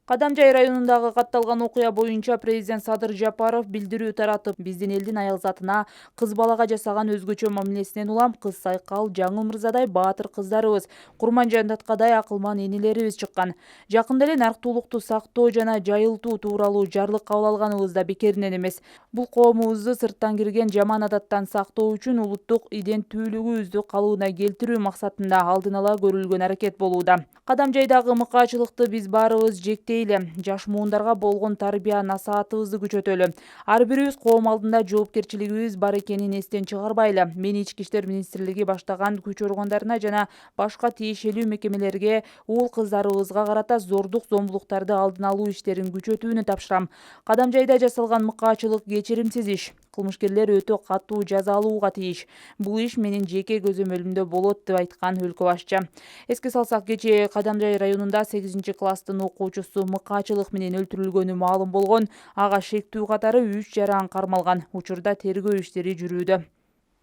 Кадамжай районундагы катталган окуя боюнча президент Садыр Жапаров билдирүү таратып, биздин элдин аялзатына кыз балага жасаган өзгөчө мамилесинен улам кыз Сайкал, Жаңыл мырзадай баатыр кыздарыбыз, Курманжан Даткадай акылман энелерибиз чыккан. Жакында эле нарктуулукту сактоо жана жайылтуу тууралуу жарлык кабыл алганыбыз да бекеринен эмес. Бул коомубузду сырттан кирген жаман адаттан сактоо үчүн улуттук иденттүүлүгүбүздү калыбына келтирүү максатында алдын ала көрүлгөн аракет болууда. Кадамжайдагы мыкаачылыкты биз баарыбыз жектейли, жаш муундарга болгон тарбия насаатыбызды күчөтөлү. Ар бирибиз коом алдында жоопкерчилигибиз бар экенин эстен чыгарбайлы. Мен Ички иштер министрлиги баштаган күч органдарына жана башка тиешелүү мекемелерге уул кыздарыбызга карата зордук зомбулуктарды алдын алуу иштерин күчөтүүнү тапшырам. Кадамжайда жасалган мыкаачылык кечиримсиз иш. Кылмышкерлер өтө катуу жаза алууга тийиш. Бул иш менин жеке көзөмөлүмдө болот, деп айткан өлкө башчы. Эске салсак, кечээ Кадамжай районунда 8-класстын окуучусу мыкаачылык менен өлтүрүлгөнү маалым болгон. Ага шектүү катары 3 жаран кармалган. Учурда тергөө иштери жүрүүдө.